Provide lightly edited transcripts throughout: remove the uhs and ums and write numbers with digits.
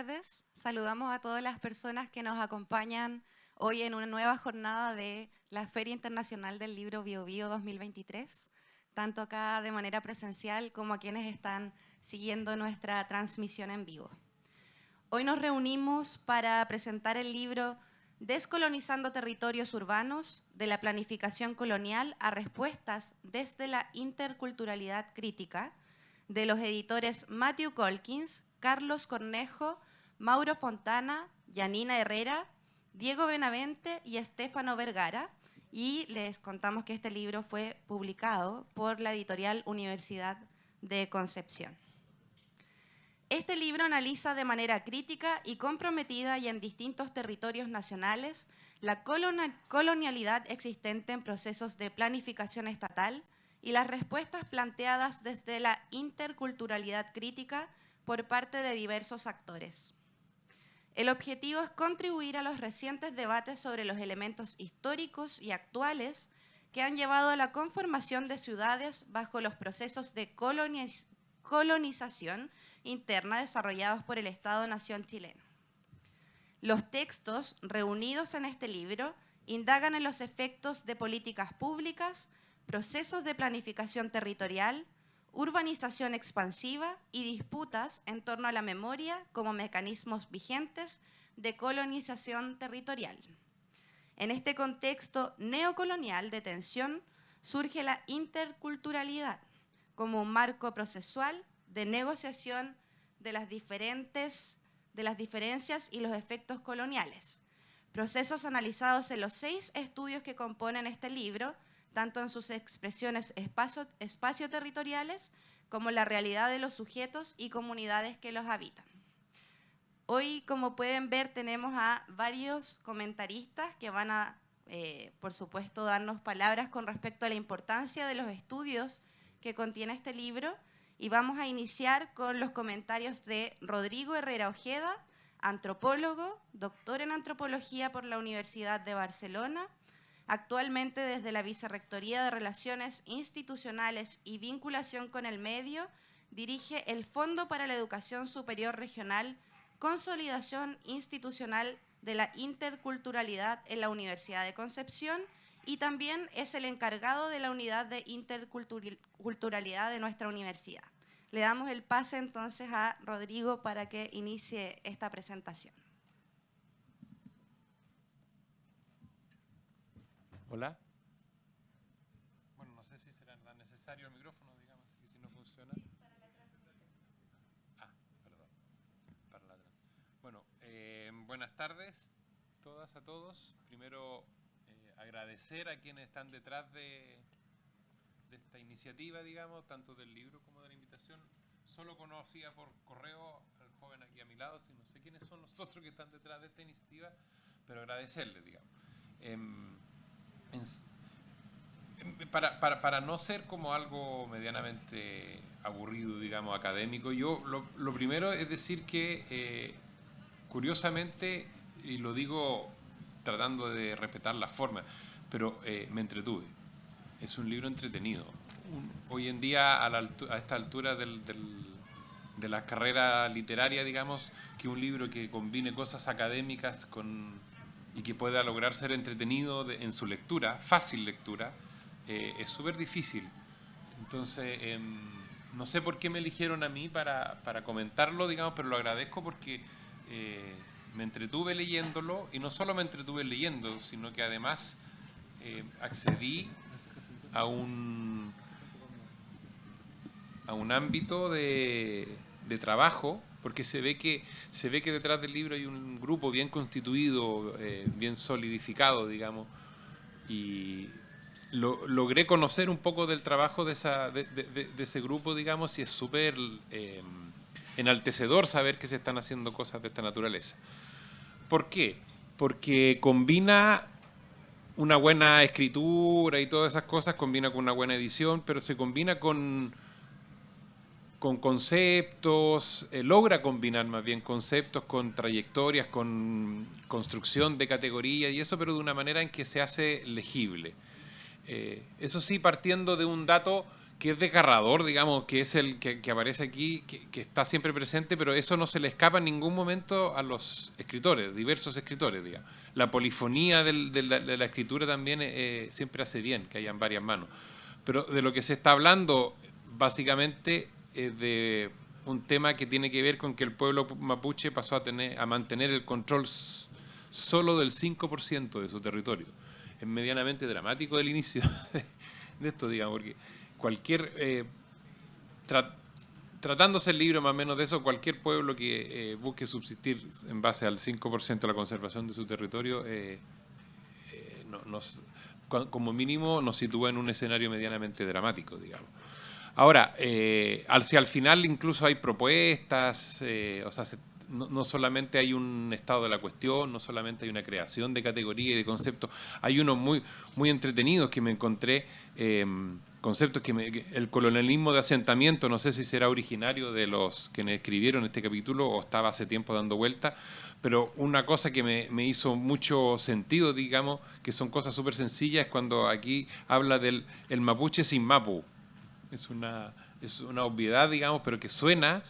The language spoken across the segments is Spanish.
tardes. Saludamos a todas las personas que nos acompañan hoy en una nueva jornada de la Feria Internacional del Libro Bio Bio 2023, tanto acá de manera presencial como a quienes están siguiendo nuestra transmisión en vivo. Hoy nos reunimos para presentar el libro Descolonizando territorios urbanos, de la planificación colonial a respuestas desde la interculturalidad crítica, de los editores Matthew Colkins, Carlos Cornejo, Mauro Fontana, Yanina Herrera, Diego Benavente y Estefano Vergara, y les contamos que este libro fue publicado por la editorial Universidad de Concepción. Este libro analiza de manera crítica y comprometida y en distintos territorios nacionales la colonialidad existente en procesos de planificación estatal y las respuestas planteadas desde la interculturalidad crítica por parte de diversos actores. El objetivo es contribuir a los recientes debates sobre los elementos históricos y actuales que han llevado a la conformación de ciudades bajo los procesos de colonización interna desarrollados por el Estado-Nación chileno. Los textos reunidos en este libro indagan en los efectos de políticas públicas, procesos de planificación territorial, urbanización expansiva y disputas en torno a la memoria como mecanismos vigentes de colonización territorial. En este contexto neocolonial de tensión surge la interculturalidad como un marco procesual de negociación de las diferencias y los efectos coloniales. Procesos analizados en los 6 estudios que componen este libro, tanto en sus expresiones espacio-territoriales como la realidad de los sujetos y comunidades que los habitan. Hoy, como pueden ver, tenemos a varios comentaristas que van a, por supuesto, darnos palabras con respecto a la importancia de los estudios que contiene este libro, y vamos a iniciar con los comentarios de Rodrigo Herrera Ojeda, antropólogo, doctor en antropología por la Universidad de Barcelona, actualmente desde la Vicerrectoría de Relaciones Institucionales y Vinculación con el Medio, dirige el Fondo para la Educación Superior Regional, Consolidación Institucional de la Interculturalidad en la Universidad de Concepción, y también es el encargado de la unidad de interculturalidad de nuestra universidad. Le damos el pase entonces a Rodrigo para que inicie esta presentación. Hola. Bueno, no sé si será necesario el micrófono, digamos, y si no funciona. Perdón. Para la Bueno, buenas tardes todas, a todos. Primero, agradecer a quienes están detrás de esta iniciativa, digamos, tanto del libro como de la invitación. Solo conocía por correo al joven aquí a mi lado, si no sé quiénes son los otros que están detrás de esta iniciativa, pero agradecerles, digamos. Para no ser como algo medianamente aburrido, digamos, académico, yo lo primero es decir que, curiosamente, y lo digo tratando de respetar la forma, pero me entretuve. Es un libro entretenido. Hoy en día, a esta altura de la carrera literaria, digamos, que un libro que combine cosas académicas y que pueda lograr ser entretenido en su lectura, fácil lectura, es súper difícil. Entonces, no sé por qué me eligieron a mí para comentarlo, digamos, pero lo agradezco porque me entretuve leyéndolo, y no solo me entretuve leyendo, sino que además accedí a un ámbito de trabajo, porque se ve que detrás del libro hay un grupo bien constituido, bien solidificado, digamos, y logré conocer un poco del trabajo de ese grupo, digamos, y es súper enaltecedor saber que se están haciendo cosas de esta naturaleza. ¿Por qué? Porque combina una buena escritura y todas esas cosas, combina con una buena edición, pero se combina con conceptos, logra combinar más bien conceptos con trayectorias, con construcción de categorías y eso, pero de una manera en que se hace legible. Eso sí, partiendo de un dato es desgarrador, digamos, que es el que aparece aquí, que está siempre presente, pero eso no se le escapa en ningún momento a los escritores, diversos escritores, digamos. La polifonía de la escritura también siempre hace bien que hayan varias manos. Pero de lo que se está hablando, básicamente, es de un tema que tiene que ver con que el pueblo mapuche pasó a mantener el control solo del 5% de su territorio. Es medianamente dramático el inicio de esto, digamos, porque cualquier, tratándose el libro más o menos de eso, cualquier pueblo que busque subsistir en base al 5% de la conservación de su territorio, como mínimo nos sitúa en un escenario medianamente dramático, digamos. Ahora, si al final incluso hay propuestas, o sea, no solamente hay un estado de la cuestión, no solamente hay una creación de categorías y de conceptos, hay unos muy entretenidos que me encontré, conceptos que el colonialismo de asentamiento, no sé si será originario de los que me escribieron este capítulo o estaba hace tiempo dando vuelta, pero una cosa que me hizo mucho sentido, digamos, que son cosas súper sencillas, es cuando aquí habla del el mapuche sin mapu. Es una obviedad, digamos, pero que suena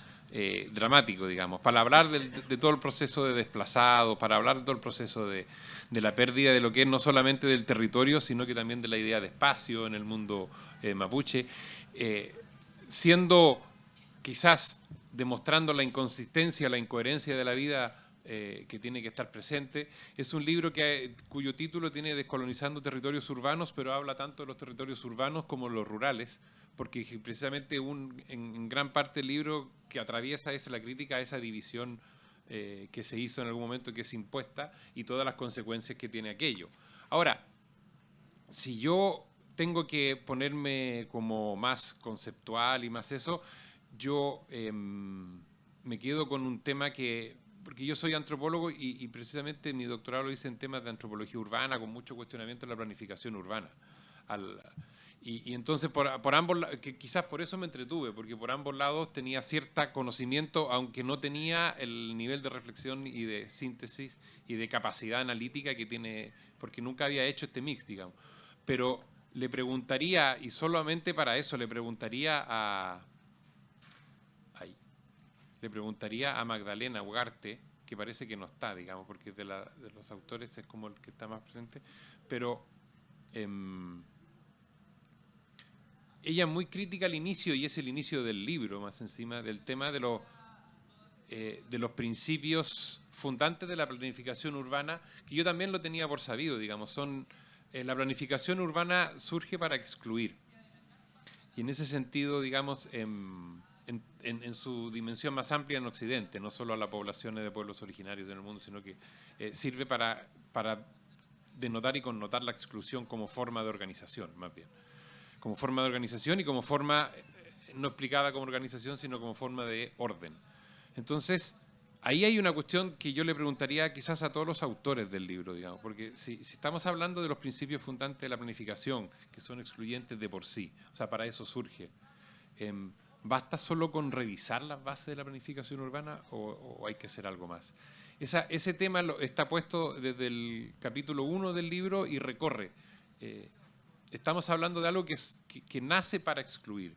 dramático, digamos, para hablar de todo el proceso de desplazados, para hablar de todo el proceso de la pérdida de lo que es no solamente del territorio, sino que también de la idea de espacio en el mundo mapuche, siendo quizás demostrando la inconsistencia, la incoherencia de la vida que tiene que estar presente. Es un libro cuyo título tiene Descolonizando territorios urbanos, pero habla tanto de los territorios urbanos como los rurales, porque precisamente en gran parte el libro que atraviesa es la crítica a esa división que se hizo en algún momento, que es impuesta, y todas las consecuencias que tiene aquello. Ahora, si yo tengo que ponerme como más conceptual y más eso, yo me quedo con un tema porque yo soy antropólogo y precisamente mi doctorado lo hice en temas de antropología urbana, con mucho cuestionamiento de la planificación urbana. Y entonces por ambos, que quizás por eso me entretuve, porque por ambos lados tenía cierto conocimiento, aunque no tenía el nivel de reflexión y de síntesis y de capacidad analítica que tiene, porque nunca había hecho este mix, digamos. Pero le preguntaría, y solamente para eso le preguntaría a Magdalena Ugarte, que parece que no está, digamos, porque de los autores es como el que está más presente, pero ella es muy crítica al inicio, y es el inicio del libro, más encima, del tema de los principios fundantes de la planificación urbana, que yo también lo tenía por sabido, digamos, la planificación urbana surge para excluir. Y en ese sentido, digamos, en su dimensión más amplia en Occidente, no solo a las poblaciones de pueblos originarios en el mundo, sino que sirve para denotar y connotar la exclusión como forma de organización, más bien. Como forma de organización y como forma, no explicada como organización, sino como forma de orden. Entonces, ahí hay una cuestión que yo le preguntaría quizás a todos los autores del libro, digamos, porque si estamos hablando de los principios fundantes de la planificación, que son excluyentes de por sí, o sea, para eso surge, ¿basta solo con revisar las bases de la planificación urbana o hay que hacer algo más? Ese tema está puesto desde el capítulo 1 del libro y recorre. Estamos hablando de algo que nace para excluir.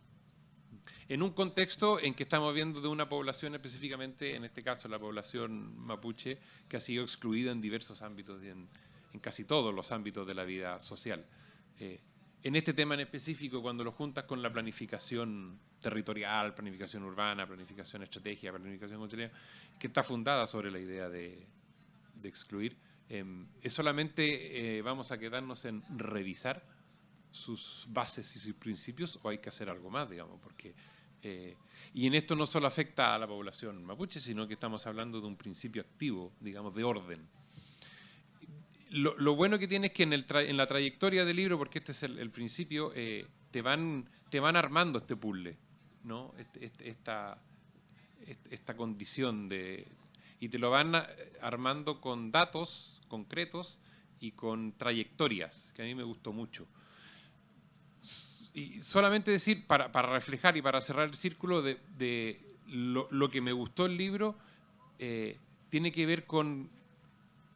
En un contexto en que estamos viendo de una población específicamente, en este caso la población mapuche, que ha sido excluida en diversos ámbitos, en casi todos los ámbitos de la vida social. En este tema en específico, cuando lo juntas con la planificación territorial, planificación urbana, planificación estratégica, planificación cultural, que está fundada sobre la idea de excluir, es solamente vamos a quedarnos en revisar sus bases y sus principios, o hay que hacer algo más, digamos, porque y en esto no solo afecta a la población mapuche, sino que estamos hablando de un principio activo, digamos, de orden. Lo bueno que tiene es que en la trayectoria del libro, porque este es el principio, te van armando este puzzle, ¿no? Esta condición y te lo van armando con datos concretos y con trayectorias, que a mí me gustó mucho. Y solamente decir, para reflejar y para cerrar el círculo de lo que me gustó el libro, tiene que ver con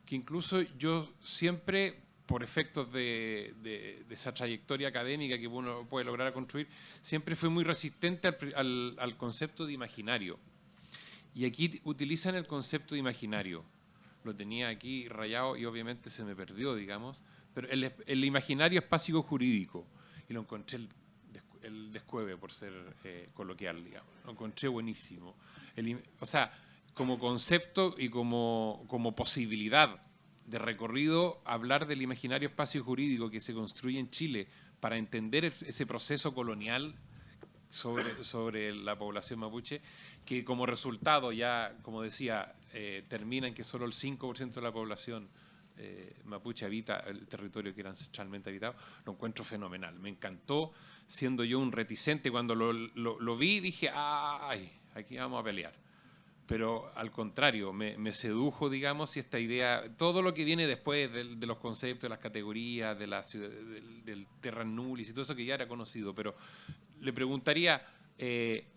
que incluso yo siempre por efectos de esa trayectoria académica que uno puede lograr construir, siempre fue muy resistente al concepto de imaginario. Y aquí utilizan el concepto de imaginario. Lo tenía aquí rayado y obviamente se me perdió, digamos. Pero el imaginario espacio jurídico. Y lo encontré el descueve, por ser coloquial, digamos. Lo encontré buenísimo. O sea, como concepto y como posibilidad de recorrido, hablar del imaginario espacio jurídico que se construye en Chile para entender ese proceso colonial sobre la población mapuche, que como resultado ya, como decía, termina en que solo el 5% de la población mapuche habita el territorio que era ancestralmente habitado, lo encuentro fenomenal. Me encantó, siendo yo un reticente, cuando lo vi dije, ¡ay! Aquí vamos a pelear. Pero al contrario, me sedujo, digamos, y esta idea, todo lo que viene después de los conceptos, de las categorías, de la ciudad, del terra nullius y todo eso que ya era conocido, pero le preguntaría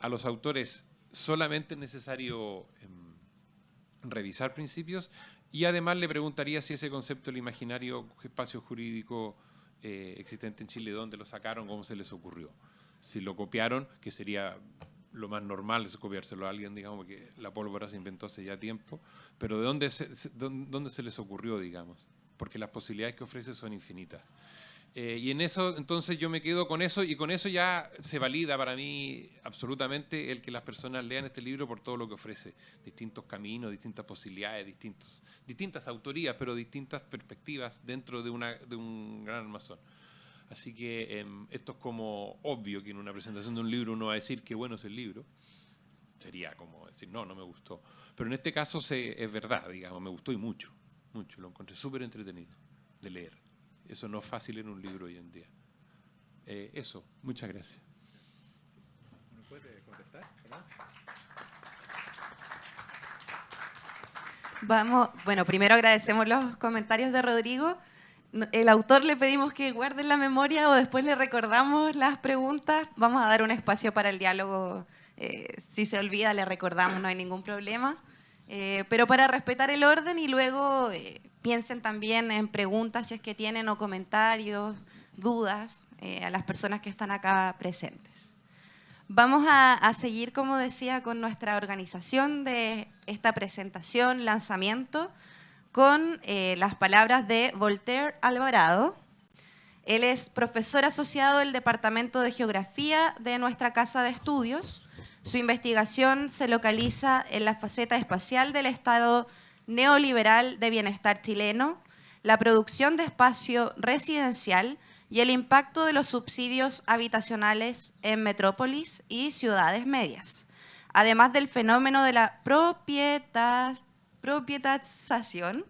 a los autores, ¿solamente es necesario revisar principios? Y además le preguntaría si ese concepto del imaginario espacio jurídico existente en Chile, ¿dónde lo sacaron? ¿Cómo se les ocurrió? Si lo copiaron, que sería lo más normal es copiárselo a alguien, digamos, porque la pólvora se inventó hace ya tiempo, pero ¿de dónde se les ocurrió, digamos? Porque las posibilidades que ofrece son infinitas. Y en eso, entonces yo me quedo con eso, y con eso ya se valida para mí absolutamente el que las personas lean este libro por todo lo que ofrece. Distintos caminos, distintas posibilidades, distintas autorías, pero distintas perspectivas dentro de un gran armazón. Así que esto es como obvio que en una presentación de un libro uno va a decir qué bueno es el libro. Sería como decir, no me gustó. Pero en este caso es verdad, digamos, me gustó y mucho. Lo encontré súper entretenido de leer. Eso no es fácil en un libro hoy en día. Eso, muchas gracias. ¿Me puede contestar? Bueno, primero agradecemos los comentarios de Rodrigo. El autor le pedimos que guarde la memoria o después le recordamos las preguntas. Vamos a dar un espacio para el diálogo. Si se olvida, le recordamos, no hay ningún problema. Pero para respetar el orden y luego piensen también en preguntas si es que tienen o comentarios, dudas a las personas que están acá presentes. Vamos a seguir, como decía, con nuestra organización de esta presentación, lanzamiento, con las palabras de Voltaire Alvarado. Él es profesor asociado del Departamento de Geografía de nuestra Casa de Estudios. Su investigación se localiza en la faceta espacial del Estado neoliberal de bienestar chileno, la producción de espacio residencial y el impacto de los subsidios habitacionales en metrópolis y ciudades medias, además del fenómeno de la propietización,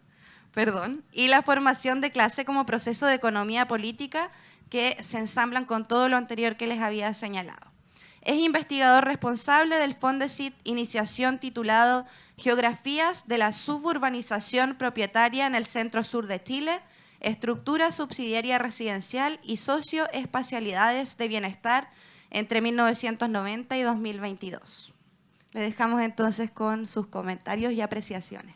y la formación de clase como proceso de economía política que se ensamblan con todo lo anterior que les había señalado. Es investigador responsable del Fondesit Iniciación titulado Geografías de la suburbanización propietaria en el centro sur de Chile, estructura subsidiaria residencial y socioespacialidades de bienestar entre 1990 y 2022. Le dejamos entonces con sus comentarios y apreciaciones.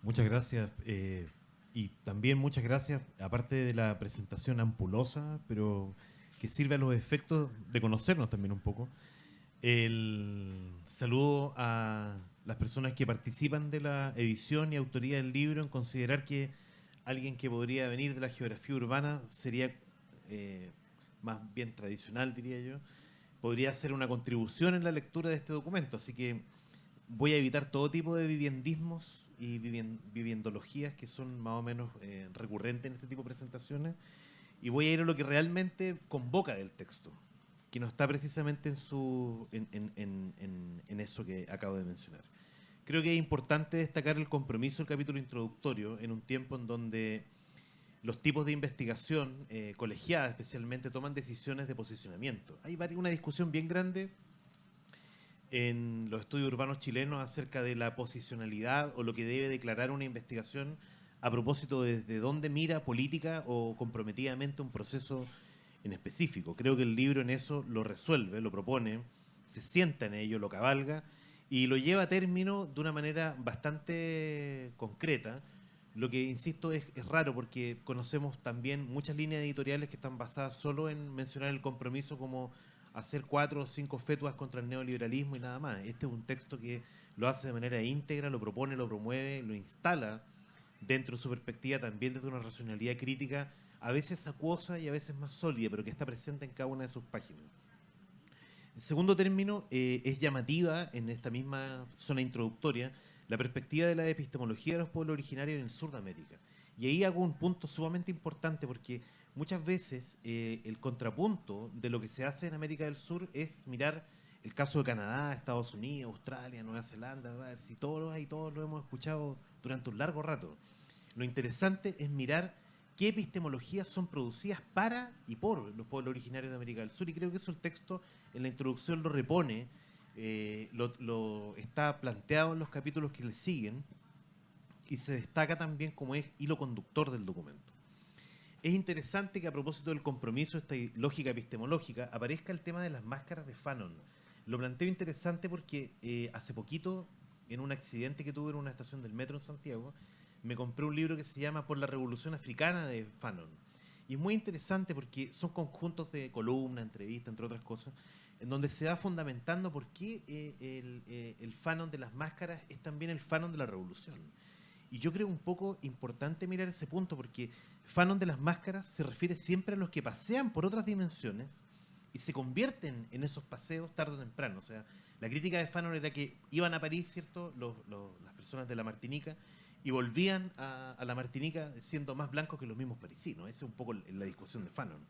Muchas gracias. Y también muchas gracias, aparte de la presentación ampulosa, pero que sirve a los efectos de conocernos también un poco. El saludo a las personas que participan de la edición y autoría del libro, en considerar que alguien que podría venir de la geografía urbana sería más bien tradicional, diría yo, podría hacer una contribución en la lectura de este documento. Así que voy a evitar todo tipo de viviendismos y viviendologías que son más o menos recurrentes en este tipo de presentaciones, y voy a ir a lo que realmente convoca del texto, que no está precisamente en eso que acabo de mencionar. Creo que es importante destacar el compromiso del capítulo introductorio en un tiempo en donde los tipos de investigación colegiada especialmente toman decisiones de posicionamiento. Hay una discusión bien grande en los estudios urbanos chilenos acerca de la posicionalidad o lo que debe declarar una investigación a propósito de desde dónde mira política o comprometidamente un proceso en específico. Creo que el libro en eso lo resuelve, lo propone, se sienta en ello, lo cabalga y lo lleva a término de una manera bastante concreta, Lo que, insisto, es raro porque conocemos también muchas líneas editoriales que están basadas solo en mencionar el compromiso como hacer 4 o 5 fetuas contra el neoliberalismo y nada más. Este es un texto que lo hace de manera íntegra, lo propone, lo promueve, lo instala dentro de su perspectiva también desde una racionalidad crítica, a veces acuosa y a veces más sólida, pero que está presente en cada una de sus páginas. En segundo término, es llamativa en esta misma zona introductoria la perspectiva de la epistemología de los pueblos originarios en el sur de América. Y ahí hago un punto sumamente importante porque muchas veces el contrapunto de lo que se hace en América del Sur es mirar el caso de Canadá, Estados Unidos, Australia, Nueva Zelanda, a ver si todos lo hemos escuchado durante un largo rato. Lo interesante es mirar qué epistemologías son producidas para y por los pueblos originarios de América del Sur, y creo que eso el texto en la introducción lo repone, lo está planteado en los capítulos que le siguen, y se destaca también como es hilo conductor del documento. Es interesante que a propósito del compromiso, esta lógica epistemológica, aparezca el tema de las máscaras de Fanon. Lo planteo interesante porque hace poquito, en un accidente que tuve en una estación del metro en Santiago, me compré un libro que se llama Por la Revolución Africana de Fanon. Y es muy interesante porque son conjuntos de columnas, entrevistas, entre otras cosas, en donde se va fundamentando por qué el Fanon de las máscaras es también el Fanon de la revolución. Y yo creo un poco importante mirar ese punto porque Fanon de las máscaras se refiere siempre a los que pasean por otras dimensiones y se convierten en esos paseos tarde o temprano. O sea, la crítica de Fanon era que iban a París, ¿cierto?, las personas de la Martinica, y volvían a la Martinica siendo más blancos que los mismos parisinos. Esa es un poco la discusión de Fanon.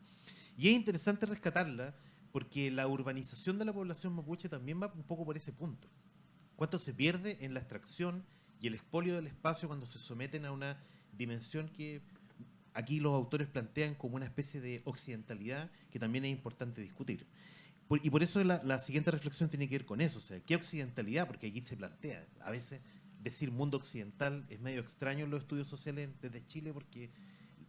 Y es interesante rescatarla porque la urbanización de la población mapuche también va un poco por ese punto. ¿Cuánto se pierde en la extracción y el expolio del espacio cuando se someten a una dimensión que aquí los autores plantean como una especie de occidentalidad que también es importante discutir? Y por eso la siguiente reflexión tiene que ver con eso. O sea, ¿qué occidentalidad? Porque aquí se plantea. A veces decir mundo occidental es medio extraño en los estudios sociales desde Chile porque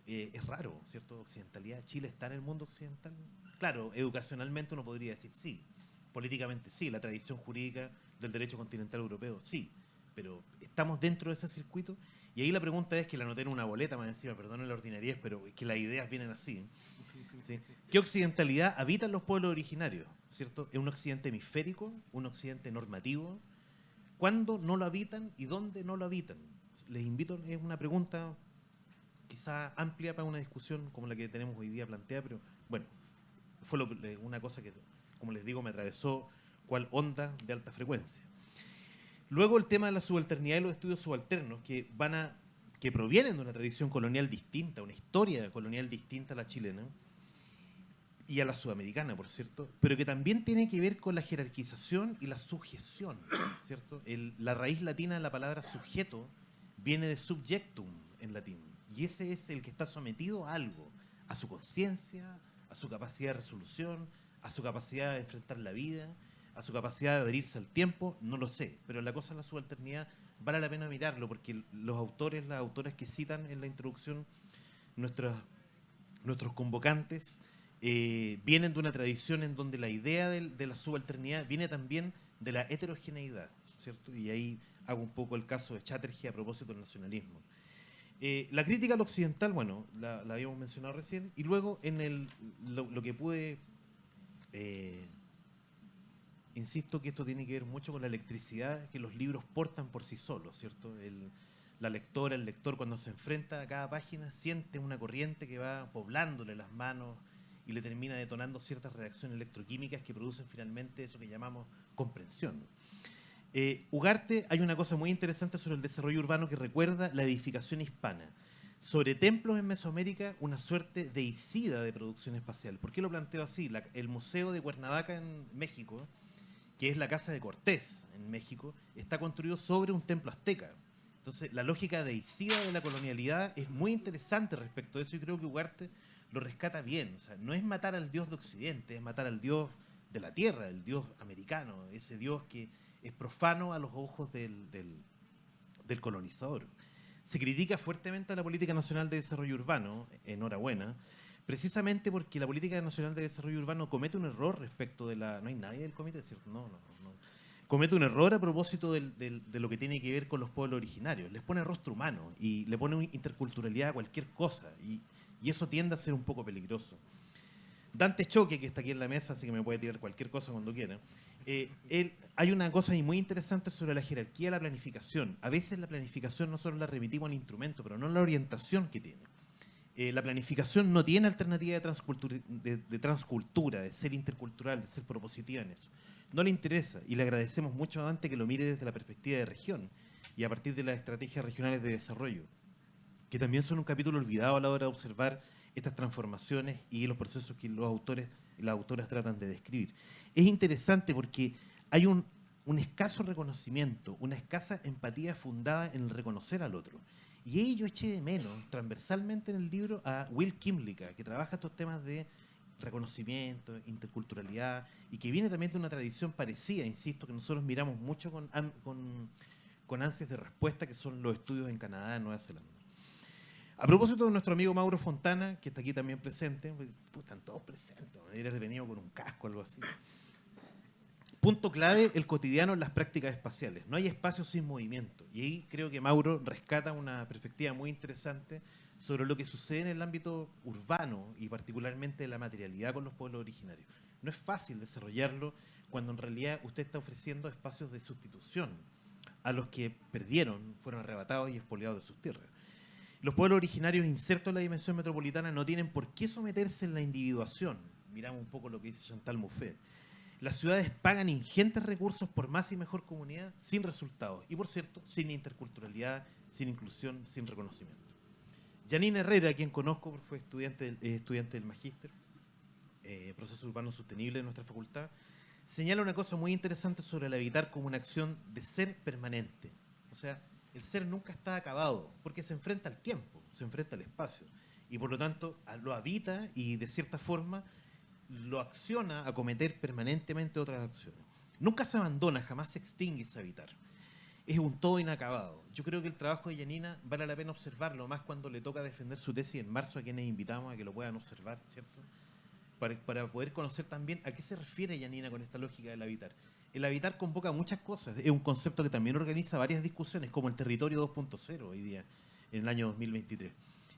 es raro, ¿cierto? Occidentalidad. ¿Chile está en el mundo occidental? Claro, educacionalmente uno podría decir sí. Políticamente sí. La tradición jurídica del derecho continental europeo sí. Pero estamos dentro de ese circuito. Y ahí la pregunta es, que la anoté en una boleta más encima, perdonen la ordinariedad, pero es que las ideas vienen así. ¿Sí? ¿Qué occidentalidad habitan los pueblos originarios? ¿Cierto? ¿Es un occidente hemisférico? ¿Un occidente normativo? ¿Cuándo no lo habitan y dónde no lo habitan? Les invito, es una pregunta quizá amplia para una discusión como la que tenemos hoy día planteada, pero bueno, fue una cosa que, como les digo, me atravesó cual onda de alta frecuencia. Luego el tema de la subalternidad y los estudios subalternos, que provienen de una tradición colonial distinta, una historia colonial distinta a la chilena y a la sudamericana, por cierto, pero que también tiene que ver con la jerarquización y la sujeción, ¿cierto? La raíz latina de la palabra sujeto viene de subjectum en latín, y ese es el que está sometido a algo, a su conciencia, a su capacidad de resolución, a su capacidad de enfrentar la vida, a su capacidad de abrirse al tiempo, no lo sé, pero la cosa de la subalternidad vale la pena mirarlo, porque los autores, las autoras que citan en la introducción nuestros convocantes, vienen de una tradición en donde la idea de la subalternidad viene también de la heterogeneidad, ¿cierto? Y ahí hago un poco el caso de Chatterjee a propósito del nacionalismo. La crítica al occidental, bueno, la habíamos mencionado recién, y luego en lo que pude... insisto que esto tiene que ver mucho con la electricidad que los libros portan por sí solos, ¿cierto? La lectora, el lector, cuando se enfrenta a cada página, siente una corriente que va poblándole las manos y le termina detonando ciertas reacciones electroquímicas que producen finalmente eso que llamamos comprensión. Ugarte, hay una cosa muy interesante sobre el desarrollo urbano que recuerda la edificación hispana. Sobre templos en Mesoamérica, una suerte de deicida de producción espacial. ¿Por qué lo planteo así? El Museo de Cuernavaca en México, que es la Casa de Cortés en México, está construido sobre un templo azteca. Entonces, la lógica deicida de la colonialidad es muy interesante respecto a eso, y creo que Ugarte lo rescata bien. O sea, no es matar al dios de Occidente, es matar al dios de la tierra, el dios americano, ese dios que es profano a los ojos del colonizador. Se critica fuertemente a la Política Nacional de Desarrollo Urbano, enhorabuena, precisamente porque la Política Nacional de Desarrollo Urbano comete un error respecto de la... No hay nadie del comité, ¿cierto? No. comete un error a propósito de lo que tiene que ver con los pueblos originarios. Les pone rostro humano y le pone interculturalidad a cualquier cosa. Y eso tiende a ser un poco peligroso. Dante Choque, que está aquí en la mesa, así que me puede tirar cualquier cosa cuando quiera. Hay una cosa muy interesante sobre la jerarquía de la planificación. A veces la planificación nosotros la remitimos al instrumento, pero no la orientación que tiene. La planificación no tiene alternativa de transcultura, de ser intercultural, de ser propositiva en eso. No le interesa, y le agradecemos mucho a Dante que lo mire desde la perspectiva de región y a partir de las estrategias regionales de desarrollo, que también son un capítulo olvidado a la hora de observar estas transformaciones y los procesos que los autores y las autoras tratan de describir. Es interesante porque hay un escaso reconocimiento, una escasa empatía fundada en el reconocer al otro. Y ahí yo eché de menos, transversalmente en el libro, a Will Kimlicka, que trabaja estos temas de reconocimiento, interculturalidad, y que viene también de una tradición parecida, insisto, que nosotros miramos mucho con ansias de respuesta, que son los estudios en Canadá, en Nueva Zelanda. A propósito de nuestro amigo Mauro Fontana, que está aquí también presente, pues, están todos presentes, debería haber venido con un casco o algo así. Punto clave, el cotidiano en las prácticas espaciales. No hay espacio sin movimiento. Y ahí creo que Mauro rescata una perspectiva muy interesante sobre lo que sucede en el ámbito urbano y particularmente de la materialidad con los pueblos originarios. No es fácil desarrollarlo cuando en realidad usted está ofreciendo espacios de sustitución a los que perdieron, fueron arrebatados y expoliados de sus tierras. Los pueblos originarios insertos en la dimensión metropolitana no tienen por qué someterse en la individuación. Miramos un poco lo que dice Chantal Mouffe. Las ciudades pagan ingentes recursos por más y mejor comunidad sin resultados. Y por cierto, sin interculturalidad, sin inclusión, sin reconocimiento. Janine Herrera, a quien conozco, fue estudiante del magíster, proceso urbano sostenible de nuestra facultad, señala una cosa muy interesante sobre el habitar como una acción de ser permanente. O sea, el ser nunca está acabado, porque se enfrenta al tiempo, se enfrenta al espacio. Y por lo tanto, lo habita y de cierta forma lo acciona a cometer permanentemente otras acciones. Nunca se abandona, jamás se extingue ese habitar. Es un todo inacabado. Yo creo que el trabajo de Yanina vale la pena observarlo, más cuando le toca defender su tesis en marzo, a quienes invitamos a que lo puedan observar, ¿cierto? Para poder conocer también a qué se refiere Yanina con esta lógica del habitar. El habitar convoca muchas cosas. Es un concepto que también organiza varias discusiones, como el territorio 2.0 hoy día, en el año 2023.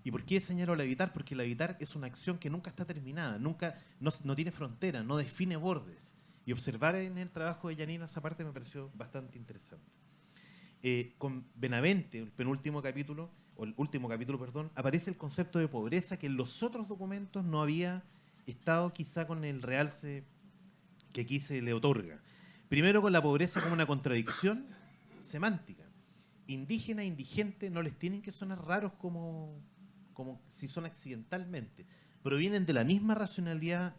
¿Y por qué señalo el habitar? Porque el habitar es una acción que nunca está terminada, no tiene frontera, no define bordes. Y observar en el trabajo de Yanina esa parte me pareció bastante interesante. Con Benavente, el último capítulo, aparece el concepto de pobreza que en los otros documentos no había estado quizá con el realce que aquí se le otorga. Primero con la pobreza como una contradicción semántica. Indígena e indigente no les tienen que sonar raros como si son accidentalmente. Provienen de la misma racionalidad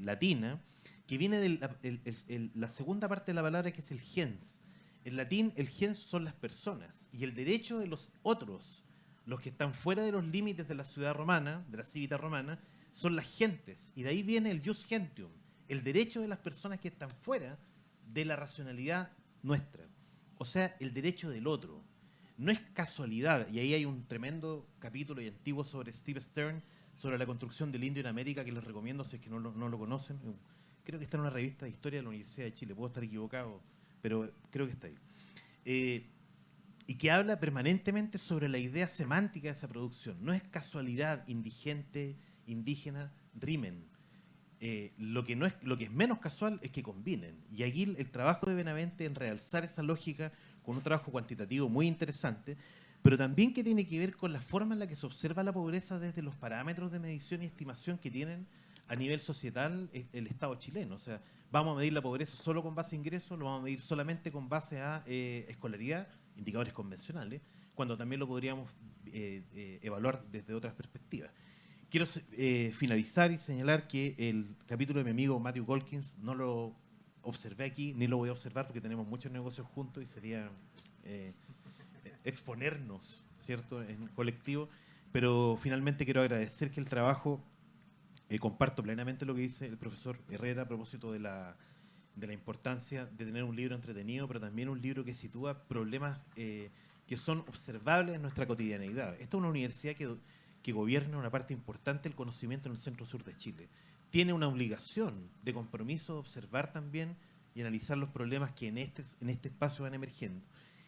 latina, que viene de la segunda parte de la palabra, que es el gens. En latín, el gens son las personas, y el derecho de los otros, los que están fuera de los límites de la ciudad romana, de la civita romana, son las gentes, y de ahí viene el jus gentium, el derecho de las personas que están fuera de la racionalidad nuestra, o sea, el derecho del otro. No es casualidad, y ahí hay un tremendo capítulo y antiguo sobre Steve Stern, sobre la construcción del indio en América, que les recomiendo si es que no lo conocen. Creo que está en una revista de historia de la Universidad de Chile, puedo estar equivocado, pero creo que está ahí. Y que habla permanentemente sobre la idea semántica de esa producción. No es casualidad, indigente, indígena, rimen. Lo que es menos casual es que combinen. Y aquí el trabajo de Benavente en realzar esa lógica con un trabajo cuantitativo muy interesante, pero también que tiene que ver con la forma en la que se observa la pobreza desde los parámetros de medición y estimación que tienen a nivel societal el Estado chileno. O sea, vamos a medir la pobreza solo con base a ingresos, lo vamos a medir solamente con base a escolaridad, indicadores convencionales, cuando también lo podríamos evaluar desde otras perspectivas. Quiero finalizar y señalar que el capítulo de mi amigo Matthew Golkins no lo observé aquí, ni lo voy a observar porque tenemos muchos negocios juntos y sería exponernos, ¿cierto?, en colectivo, pero finalmente quiero agradecer que el trabajo, comparto plenamente lo que dice el profesor Herrera a propósito de la importancia de tener un libro entretenido, pero también un libro que sitúa problemas que son observables en nuestra cotidianeidad. Esta es una universidad que gobierna una parte importante del conocimiento en el centro sur de Chile. Tiene una obligación de compromiso de observar también y analizar los problemas que en este espacio van emergiendo.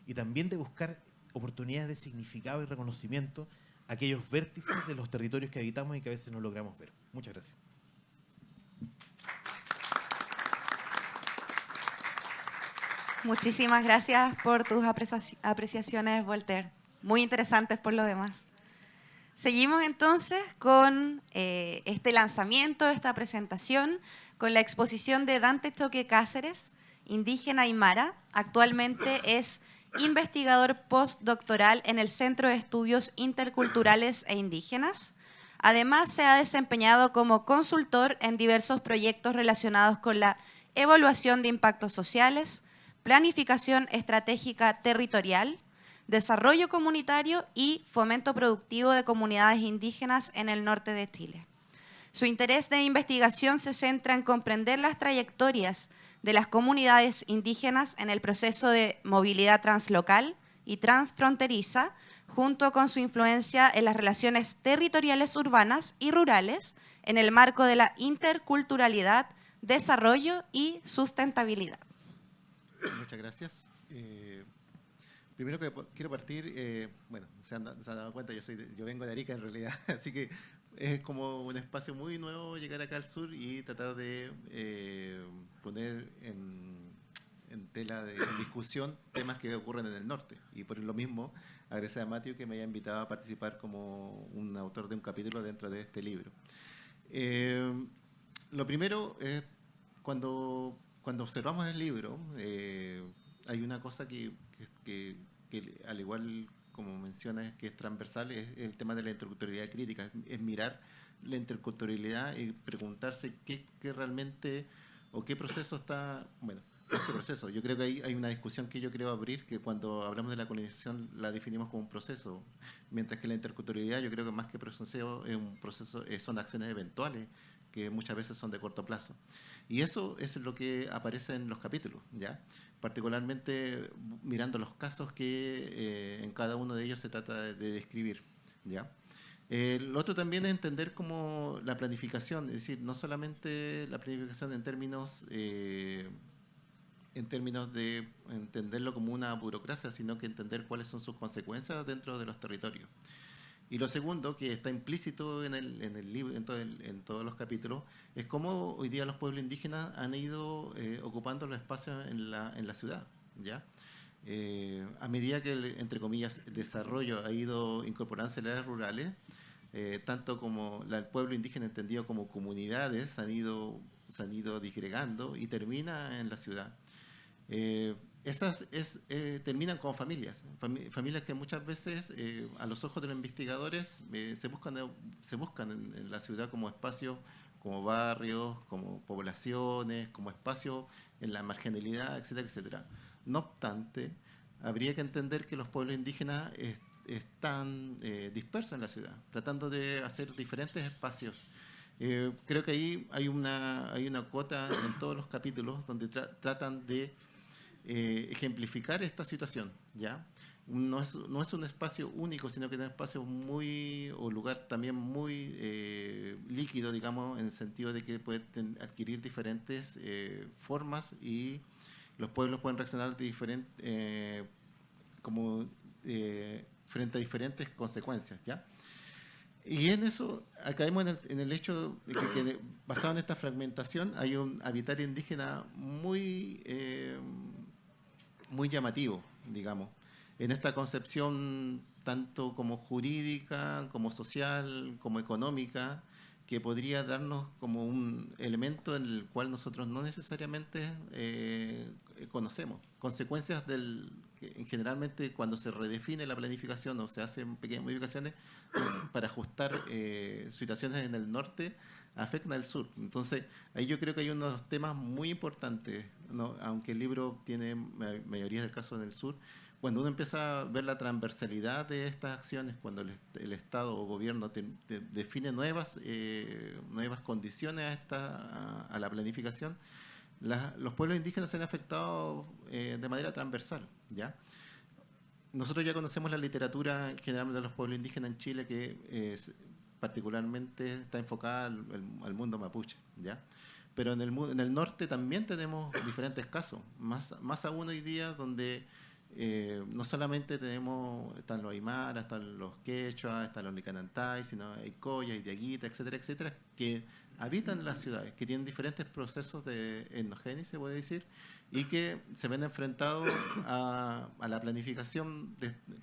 Y también de buscar oportunidades de significado y reconocimiento a aquellos vértices de los territorios que habitamos y que a veces no logramos ver. Muchas gracias. Muchísimas gracias por tus apreciaciones, Voltaire. Muy interesantes por lo demás. Seguimos entonces con este lanzamiento, esta presentación, con la exposición de Dante Choque Cáceres, indígena aymara. Actualmente es investigador postdoctoral en el Centro de Estudios Interculturales e Indígenas. Además, se ha desempeñado como consultor en diversos proyectos relacionados con la evaluación de impactos sociales, planificación estratégica territorial, desarrollo comunitario y fomento productivo de comunidades indígenas en el norte de Chile. Su interés de investigación se centra en comprender las trayectorias de las comunidades indígenas en el proceso de movilidad translocal y transfronteriza, junto con su influencia en las relaciones territoriales urbanas y rurales en el marco de la interculturalidad, desarrollo y sustentabilidad. Muchas gracias. Primero que quiero partir, bueno, se han dado cuenta, yo vengo de Arica en realidad, así que es como un espacio muy nuevo llegar acá al sur y tratar de poner en tela de discusión temas que ocurren en el norte. Y por lo mismo, agradecer a Matthew que me haya invitado a participar como un autor de un capítulo dentro de este libro. Lo primero es cuando observamos el libro, hay una cosa que al igual como mencionas que es transversal, es el tema de la interculturalidad crítica, es mirar la interculturalidad y preguntarse qué realmente o qué proceso está, bueno, este proceso. Yo creo que hay una discusión que yo creo abrir, que cuando hablamos de la colonización la definimos como un proceso, mientras que la interculturalidad yo creo que más que proceso es un proceso, son acciones eventuales que muchas veces son de corto plazo. Y eso es lo que aparece en los capítulos, ¿ya? Particularmente mirando los casos que en cada uno de ellos se trata de describir, ¿ya? Lo otro también es entender como la planificación, es decir, no solamente la planificación en términos de entenderlo como una burocracia, sino que entender cuáles son sus consecuencias dentro de los territorios. Y lo segundo, que está implícito en el libro, en todos los capítulos, es cómo hoy día los pueblos indígenas han ido ocupando los espacios en la ciudad, ¿ya? A medida que entre comillas, el desarrollo ha ido incorporándose en áreas rurales, tanto como el pueblo indígena entendido como comunidades se han ido disgregando y termina en la ciudad. Terminan como familias, familias que muchas veces a los ojos de los investigadores se buscan en la ciudad como espacios, como barrios, como poblaciones, como espacios en la marginalidad, etcétera, etcétera. No obstante, habría que entender que los pueblos indígenas están dispersos en la ciudad, tratando de hacer diferentes espacios. Creo que ahí hay una cuota en todos los capítulos donde tratan de ejemplificar esta situación, ¿ya? No es un espacio único, sino que es un espacio lugar también muy líquido, digamos, en el sentido de que puede adquirir diferentes formas y los pueblos pueden reaccionar frente a diferentes consecuencias, ¿ya? Y en eso caemos en el hecho de que basado en esta fragmentación hay un habitar indígena muy llamativo, digamos, en esta concepción tanto como jurídica, como social, como económica, que podría darnos como un elemento en el cual nosotros no necesariamente conocemos. Consecuencias que generalmente cuando se redefine la planificación o se hacen pequeñas modificaciones para ajustar situaciones en el norte, afectan al sur. Entonces, ahí yo creo que hay unos temas muy importantes, ¿no? Aunque el libro tiene mayoría del caso en el sur, cuando uno empieza a ver la transversalidad de estas acciones, cuando el Estado o gobierno define nuevas condiciones a la planificación, los pueblos indígenas se han afectado de manera transversal, ¿ya? Nosotros ya conocemos la literatura generalmente de los pueblos indígenas en Chile que particularmente está enfocada al mundo mapuche, ¿ya? pero en el norte también tenemos diferentes casos, más aún hoy día donde no solamente están los aymaras, están los quechua, están los nicanantay, sino hay collas, hay diaguitas, etcétera, etcétera, que habitan las ciudades, que tienen diferentes procesos de etnogénesis, se puede decir, y que se ven enfrentados a la planificación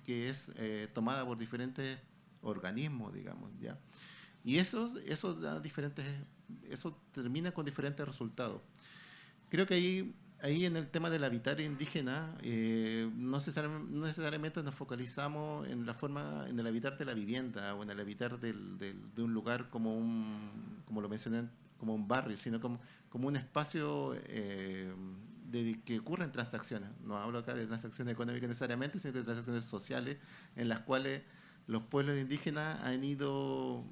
que es tomada por diferentes organismos, digamos, ¿ya? Y eso termina con diferentes resultados. Creo que ahí en el tema del habitar indígena, no necesariamente nos focalizamos en en el habitar de la vivienda o en el habitar de un lugar como lo mencioné, como un barrio, sino como un espacio que ocurren transacciones. No hablo acá de transacciones económicas necesariamente, sino de transacciones sociales en las cuales los pueblos indígenas han ido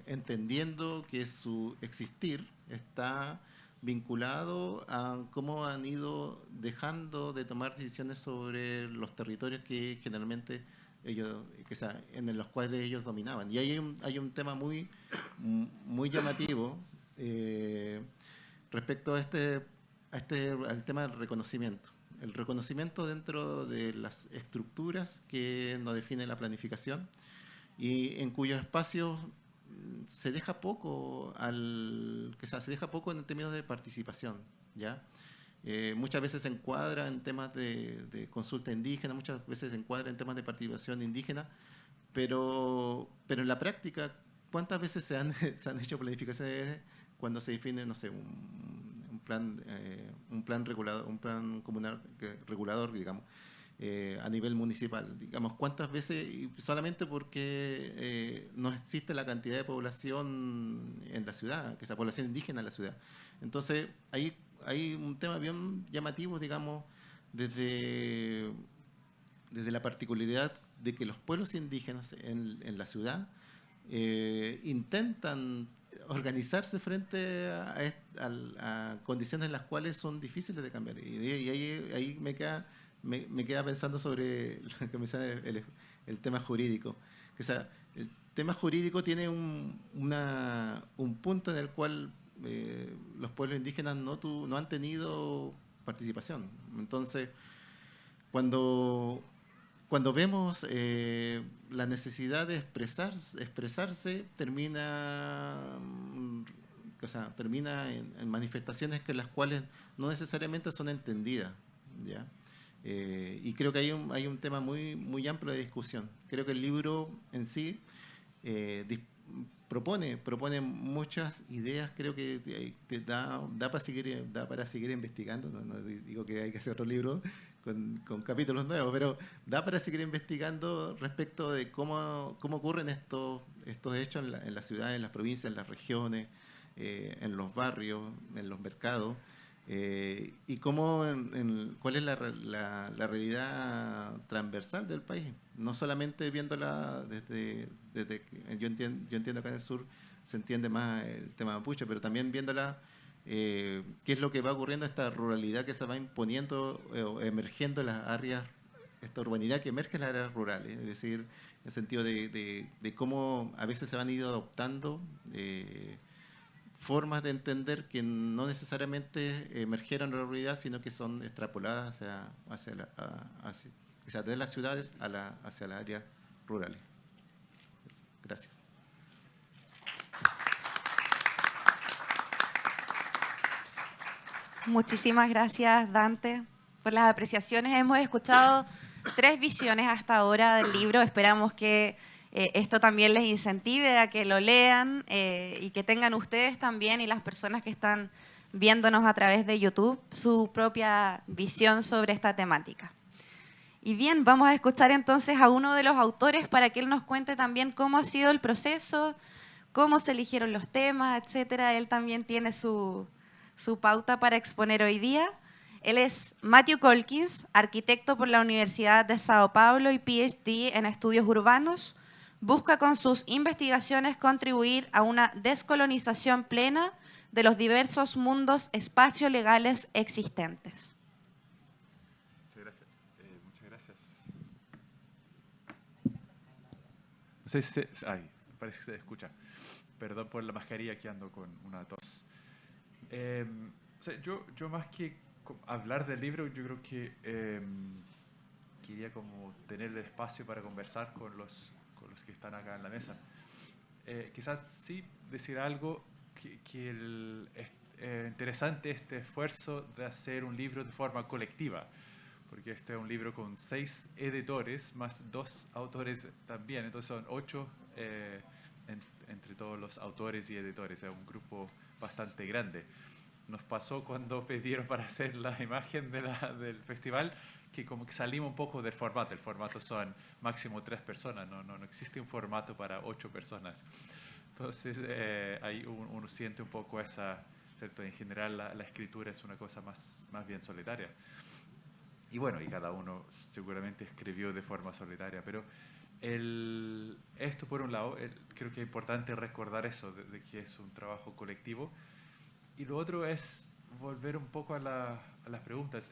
entendiendo que su existir está vinculado a cómo han ido dejando de tomar decisiones sobre los territorios que generalmente en los cuales ellos dominaban. Y hay un tema muy llamativo respecto al tema del reconocimiento. El reconocimiento dentro de las estructuras que nos define la planificación y en cuyos espacios se deja poco se deja poco en términos de participación, ¿ya? Muchas veces se encuadra en temas de consulta indígena, muchas veces se encuadra en temas de participación indígena, pero en la práctica, ¿cuántas veces se han hecho planificaciones cuando se define, no sé, un plan regulador, un plan comunal regulador, digamos, a nivel municipal? Digamos, ¿cuántas veces? Solamente porque no existe la cantidad de población en la ciudad, que esa población indígena en la ciudad. Entonces, hay un tema bien llamativo, digamos, desde la particularidad de que los pueblos indígenas en la ciudad intentan organizarse frente a condiciones en las cuales son difíciles de cambiar. Y ahí me queda pensando sobre lo que menciona el tema jurídico. O sea, el tema jurídico tiene un punto en el cual los pueblos indígenas no han tenido participación. Entonces, cuando vemos la necesidad de expresarse, termina en manifestaciones que las cuales no necesariamente son entendidas, ¿ya? Y creo que hay un tema muy amplio de discusión. Creo que el libro en sí propone muchas ideas. Creo que te da para seguir investigando. No digo que hay que hacer otro libro con capítulos nuevos, pero da para seguir investigando respecto de cómo ocurren estos hechos en la ciudad, en las provincias, en las regiones, en los barrios, en los mercados, y cuál es la realidad transversal del país. No solamente viéndola desde yo entiendo acá en el sur se entiende más el tema mapuche, pero también viéndola qué es lo que va ocurriendo, esta ruralidad que se va imponiendo o emergiendo en las áreas, esta urbanidad que emerge en las áreas rurales, es decir, en el sentido de cómo a veces se van ido adoptando formas de entender que no necesariamente emergieron en la ruralidad, sino que son extrapoladas de las ciudades hacia las áreas rurales. Gracias. Muchísimas gracias, Dante, por las apreciaciones. Hemos escuchado 3 visiones hasta ahora del libro. Esperamos que esto también les incentive a que lo lean y que tengan ustedes también y las personas que están viéndonos a través de YouTube su propia visión sobre esta temática. Y bien, vamos a escuchar entonces a uno de los autores para que él nos cuente también cómo ha sido el proceso, cómo se eligieron los temas, etcétera. Él también tiene su pauta para exponer hoy día. Él es Matthew Colkins, arquitecto por la Universidad de Sao Paulo y PhD en estudios urbanos. Busca con sus investigaciones contribuir a una descolonización plena de los diversos mundos espaciolegales existentes. Muchas gracias. No sé si parece que se escucha. Perdón por la mascarilla, que ando con una tos. O sea, yo más que hablar del libro, yo creo que quería como tener el espacio para conversar con los que están acá en la mesa. Quizás sí decir algo que es interesante este esfuerzo de hacer un libro de forma colectiva, porque este es un libro con 6 editores, más 2 autores también, entonces son 8 entre todos los autores y editores, es un grupo bastante grande. Nos pasó cuando pidieron para hacer la imagen del festival, que como que salimos un poco del formato. El formato son máximo 3 personas, no existe un formato para 8 personas. Entonces ahí uno siente un poco esa, ¿cierto? En general la escritura es una cosa más bien solitaria. Y bueno, y cada uno seguramente escribió de forma solitaria, pero esto por un lado, creo que es importante recordar eso, de que es un trabajo colectivo. Y lo otro es volver un poco a las preguntas.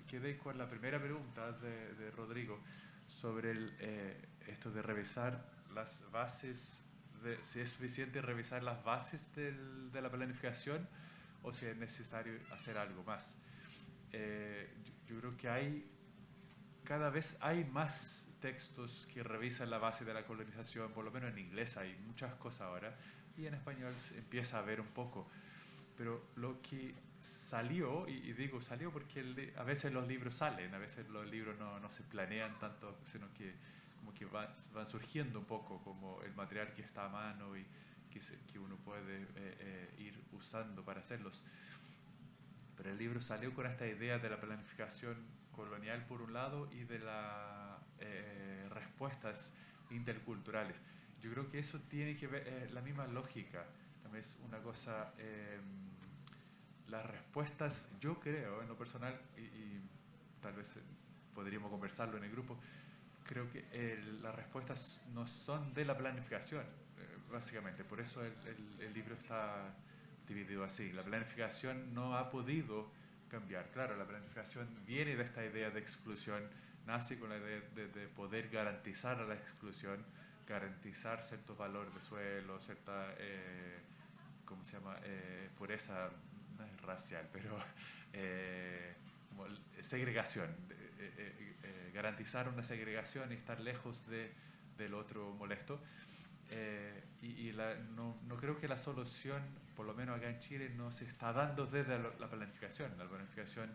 Quedé con la primera pregunta de Rodrigo sobre esto de revisar las bases, si es suficiente revisar las bases de la planificación o si es necesario hacer algo más. Yo creo que cada vez hay más textos que revisan la base de la colonización, por lo menos en inglés hay muchas cosas ahora, y en español empieza a haber un poco. Pero lo que salió, y digo salió porque a veces los libros salen, a veces los libros no se planean tanto, sino que como que van surgiendo un poco como el material que está a mano y que uno puede ir usando para hacerlos. Pero el libro salió con esta idea de la planificación colonial por un lado y de las respuestas interculturales. Yo creo que eso tiene que ver, la misma lógica, también es una cosa, las respuestas, yo creo en lo personal, y tal vez podríamos conversarlo en el grupo, creo que las respuestas no son de la planificación, básicamente, por eso el libro está dividido así. La planificación no ha podido cambiar. Claro, la planificación viene de esta idea de exclusión, nace con la idea de poder garantizar la exclusión, garantizar ciertos valores de suelo, cierta, ¿cómo se llama? Pureza, no es racial, pero como segregación, garantizar una segregación y estar lejos del otro molesto. No creo que la solución, por lo menos acá en Chile, no se está dando desde la planificación. La planificación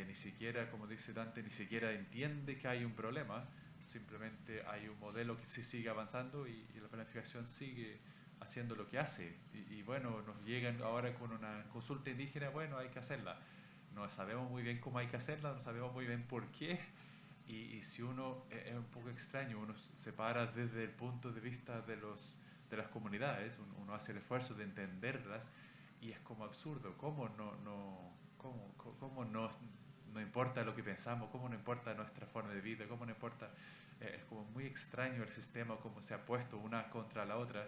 ni siquiera, como dice Dante, ni siquiera entiende que hay un problema, simplemente hay un modelo que se sigue avanzando y la planificación sigue haciendo lo que hace. Y bueno, nos llegan ahora con una consulta indígena, bueno, hay que hacerla. No sabemos muy bien cómo hay que hacerla, no sabemos muy bien por qué. Y si uno, es un poco extraño, uno se para desde el punto de vista de las comunidades, uno hace el esfuerzo de entenderlas y es como absurdo, cómo no importa lo que pensamos, cómo no importa nuestra forma de vida, cómo no importa, es como muy extraño el sistema, cómo se ha puesto una contra la otra.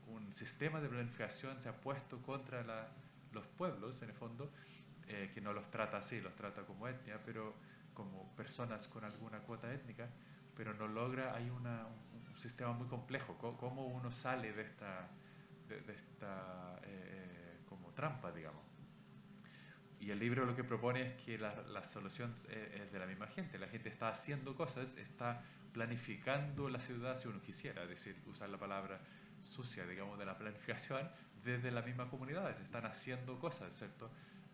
Un sistema de planificación se ha puesto contra los pueblos, en el fondo, que no los trata así, los trata como etnia, pero como personas con alguna cuota étnica, pero no logra, hay un sistema muy complejo, cómo uno sale de esta como trampa, digamos. Y el libro lo que propone es que la solución es de la misma gente, la gente está haciendo cosas, está planificando la ciudad si uno quisiera, es decir, usar la palabra sucia, digamos, de la planificación, desde la misma comunidad, se están haciendo cosas, ¿cierto?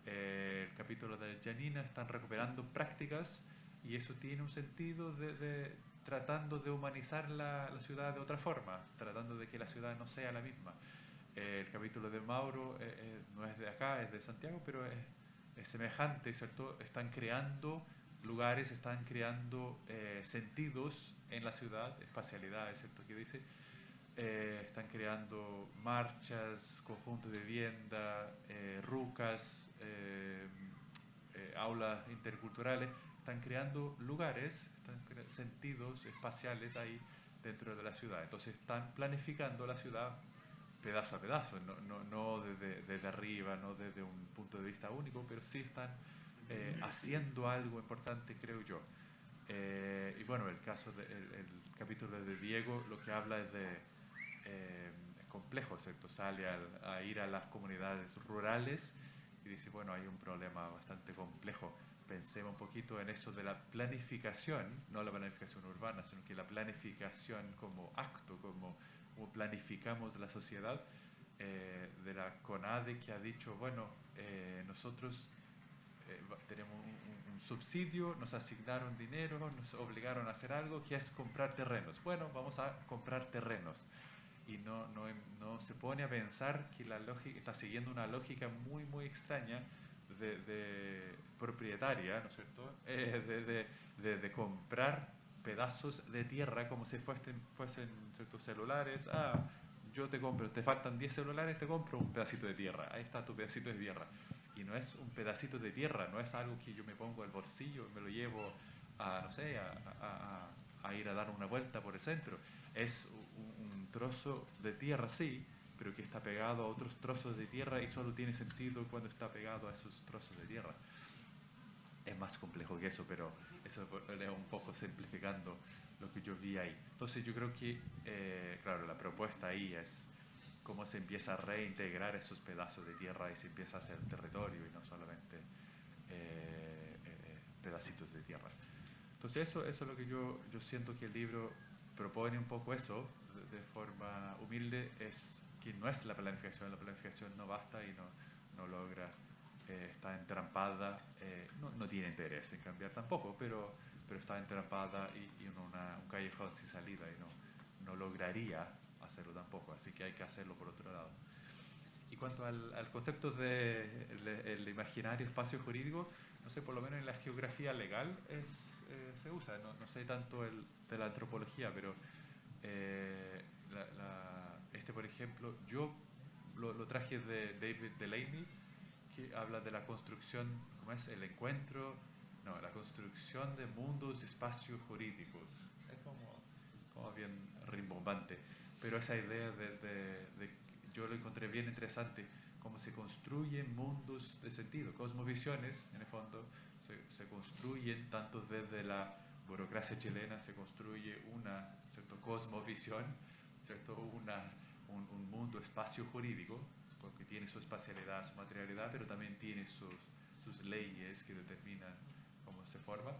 El capítulo de Janina están recuperando prácticas y eso tiene un sentido de tratando de humanizar la ciudad de otra forma, tratando de que la ciudad no sea la misma. El capítulo de Mauro no es de acá, es de Santiago, pero es semejante, ¿cierto? Están creando lugares, están creando sentidos en la ciudad, espacialidades, ¿cierto? Que dice, están creando marchas, conjuntos de vivienda, rucas, aulas interculturales, están creando lugares, sentidos espaciales ahí dentro de la ciudad. Entonces están planificando la ciudad pedazo a pedazo, no desde arriba, no desde un punto de vista único, pero sí están haciendo algo importante, creo yo. Y bueno, el caso el capítulo de Diego lo que habla es de es complejo, ¿cierto? Sale a ir a las comunidades rurales y dice, bueno, hay un problema bastante complejo. Pensemos un poquito en eso de la planificación, no la planificación urbana, sino que la planificación como acto, como planificamos la sociedad, de la CONADE, que ha dicho, bueno, nosotros tenemos un subsidio, nos asignaron dinero, nos obligaron a hacer algo que es comprar terrenos. Bueno, vamos a comprar terrenos. Y no se pone a pensar que la lógica está siguiendo una lógica muy, muy extraña de propietaria, ¿no es cierto? De comprar pedazos de tierra como si fuesen ciertos celulares. Ah, yo te compro, te faltan 10 celulares, te compro un pedacito de tierra. Ahí está tu pedacito de tierra. Y no es un pedacito de tierra, no es algo que yo me pongo al bolsillo y me lo llevo a, no sé, a ir a dar una vuelta por el centro. Es un trozo de tierra, sí, pero que está pegado a otros trozos de tierra y solo tiene sentido cuando está pegado a esos trozos de tierra. Es más complejo que eso, pero eso es un poco simplificando lo que yo vi ahí. Entonces yo creo que, claro, la propuesta ahí es cómo se empieza a reintegrar esos pedazos de tierra y se empieza a hacer territorio y no solamente pedacitos de tierra. Entonces eso es lo que yo siento que el libro propone un poco eso, de forma humilde, es que no es la planificación no basta y no logra, está entrampada, no tiene interés en cambiar tampoco, pero está entrampada y en un callejón sin salida y no lograría hacerlo tampoco, así que hay que hacerlo por otro lado. Y cuanto al concepto del imaginario espacio jurídico, no sé, por lo menos en la geografía legal se usa, no sé tanto de la antropología, pero por ejemplo, yo lo traje de David Delaney, que habla de la construcción, ¿cómo es? El encuentro, no, la construcción de mundos y espacios jurídicos. Es como bien rimbombante, pero esa idea yo lo encontré bien interesante, cómo se construyen mundos de sentido, cosmovisiones, en el fondo, se construyen tanto desde la burocracia chilena, se construye una, ¿cierto?, cosmovisión, ¿cierto?, un mundo, espacio jurídico, porque tiene su espacialidad, su materialidad, pero también tiene sus leyes que determinan cómo se forma,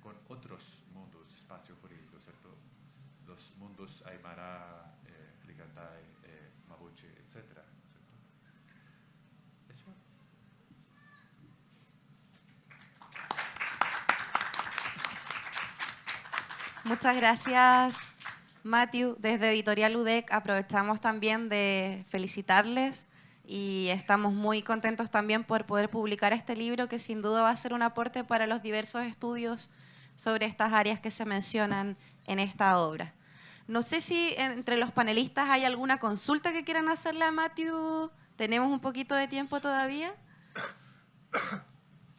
con otros mundos, espacios jurídicos, ¿cierto? Los mundos Aymara, Licantay, Mapuche, etc. ¿Eso? Muchas gracias, Matthew. Desde Editorial UDEC aprovechamos también de felicitarles y estamos muy contentos también por poder publicar este libro que sin duda va a ser un aporte para los diversos estudios sobre estas áreas que se mencionan en esta obra. No sé si entre los panelistas hay alguna consulta que quieran hacerle a Matthew. ¿Tenemos un poquito de tiempo todavía?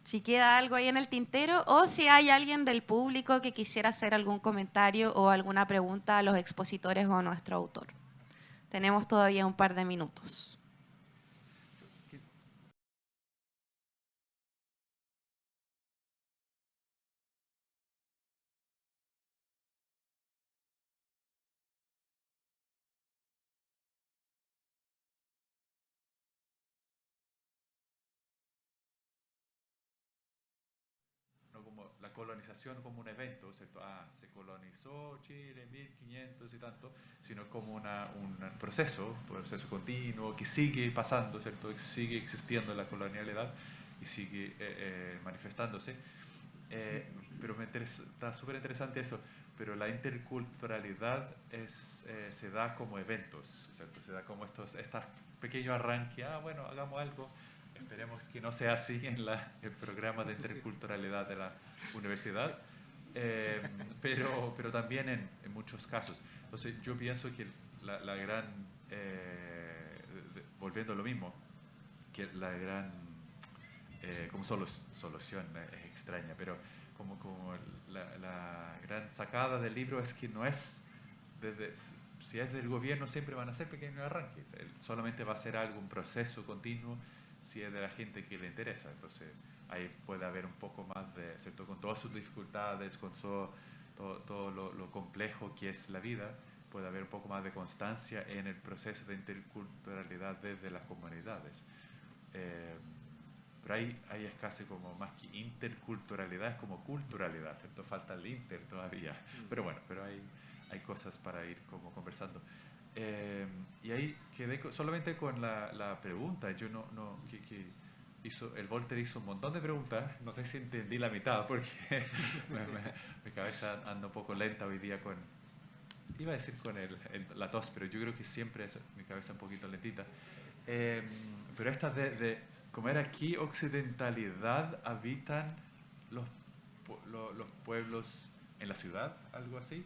Si queda algo ahí en el tintero, o si hay alguien del público que quisiera hacer algún comentario o alguna pregunta a los expositores o a nuestro autor. Tenemos todavía un par de minutos. No como la colonización como un evento, ¿cierto? Se colonizó Chile en 1500 y tanto, sino como un proceso continuo que sigue pasando, ¿cierto? Que sigue existiendo la colonialidad y sigue manifestándose. Pero está súper interesante eso, pero la interculturalidad se da como eventos, ¿cierto? Se da como estos pequeños arranques, bueno, hagamos algo. Esperemos que no sea así en el programa de interculturalidad de la universidad, pero también en muchos casos. Entonces yo pienso que la gran, volviendo a lo mismo, que la gran, como solución es extraña, pero como la gran sacada del libro es que no es, si es del gobierno siempre van a ser pequeños arranques, solamente va a ser algo, un proceso continuo. si es de la gente que le interesa. Entonces ahí puede haber un poco más de, ¿cierto? Con todas sus dificultades, con todo lo complejo que es la vida, puede haber un poco más de constancia en el proceso de interculturalidad desde las comunidades. Pero ahí es casi como más que interculturalidad, es como culturalidad, ¿cierto? Falta el inter todavía. Pero bueno, pero hay cosas para ir como conversando. Y ahí quedé solamente con la pregunta. Yo el Volter hizo un montón de preguntas, no sé si entendí la mitad porque mi cabeza anda un poco lenta hoy día iba a decir con la tos, pero yo creo que siempre es mi cabeza un poquito lentita. Pero estas de como era aquí, occidentalidad, habitan los pueblos en la ciudad, algo así.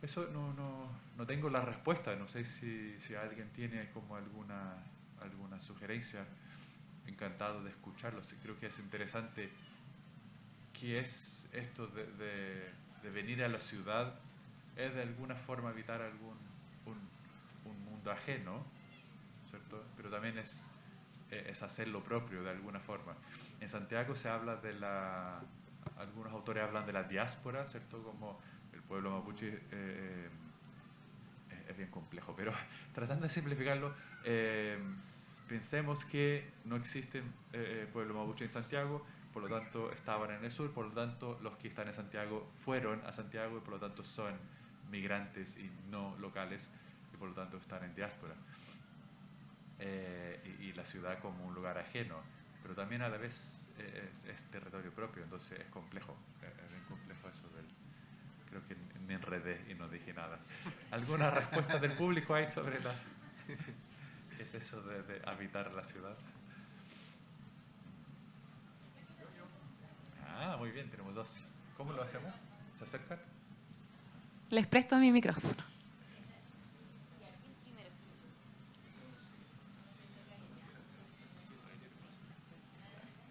Eso no tengo la respuesta, no sé si alguien tiene como alguna sugerencia. Encantado de escucharlo, sí, creo que es interesante. ¿Qué es esto de venir a la ciudad? Es de alguna forma evitar un mundo ajeno, ¿cierto? Pero también es hacer lo propio de alguna forma. En Santiago se habla algunos autores hablan de la diáspora, ¿cierto? Como el pueblo mapuche es bien complejo, pero tratando de simplificarlo, pensemos que no existen pueblo mapuche en Santiago, por lo tanto estaban en el sur, por lo tanto los que están en Santiago fueron a Santiago y por lo tanto son migrantes y no locales y por lo tanto están en diáspora. Y la ciudad como un lugar ajeno, pero también a la vez es territorio propio, entonces es complejo, es bien complejo eso creo que me enredé y no dije nada. ¿Alguna respuesta del público hay sobre qué es eso de habitar la ciudad? Muy bien, tenemos dos. ¿Cómo lo hacemos? ¿Se acercan? Les presto mi micrófono.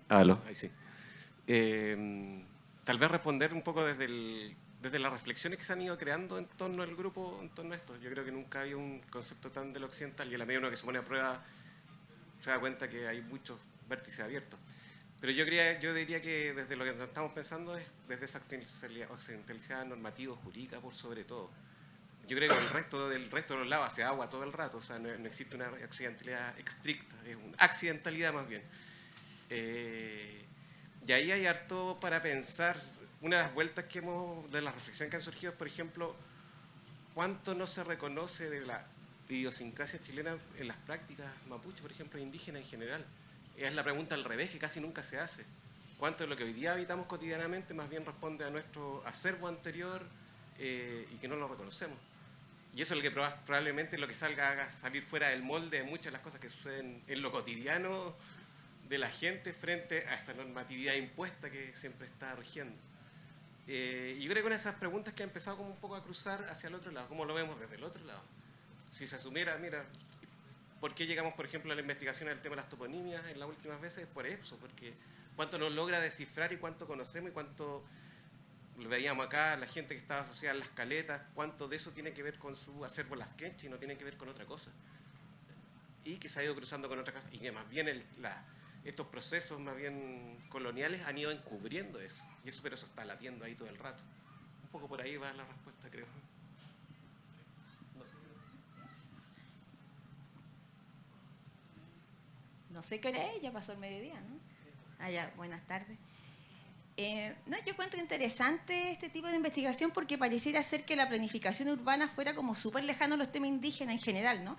Aló, ahí sí. Tal vez responder un poco desde las reflexiones que se han ido creando en torno al grupo, en torno a esto. Yo creo que nunca había un concepto tan de lo occidental y a la medida uno que se pone a prueba se da cuenta que hay muchos vértices abiertos. Pero yo diría que desde lo que estamos pensando es desde esa occidentalicidad normativo-jurídica por sobre todo. Yo creo que el resto de los lados hace agua todo el rato, o sea, no existe una occidentalidad estricta, es una accidentalidad más bien. Y ahí hay harto para pensar. Una de las vueltas de la reflexión que han surgido es, por ejemplo, cuánto no se reconoce de la idiosincrasia chilena en las prácticas mapuche, por ejemplo, indígenas en general. Es la pregunta al revés que casi nunca se hace. ¿Cuánto de lo que hoy día habitamos cotidianamente más bien responde a nuestro acervo anterior y que no lo reconocemos? Y eso es lo que probablemente lo que haga salir fuera del molde de muchas de las cosas que suceden en lo cotidiano de la gente frente a esa normatividad impuesta que siempre está rigiendo. Y yo creo que una de esas preguntas que ha empezado como un poco a cruzar hacia el otro lado, ¿cómo lo vemos desde el otro lado? Si se asumiera, mira, ¿por qué llegamos, por ejemplo, a la investigación del tema de las toponimias en las últimas veces? Por eso, porque cuánto nos logra descifrar y cuánto conocemos y cuánto lo veíamos acá, la gente que estaba asociada a las caletas, cuánto de eso tiene que ver con su acervo lasquenche y no tiene que ver con otra cosa. Y que se ha ido cruzando con otras cosas y que más bien estos procesos más bien coloniales han ido encubriendo eso. Y eso, pero eso está latiendo ahí todo el rato. Un poco por ahí va la respuesta, creo. No sé qué hora es, ya pasó el mediodía, ¿no? Ya, buenas tardes. Yo encuentro interesante este tipo de investigación porque pareciera ser que la planificación urbana fuera como súper lejano a los temas indígenas en general, ¿no?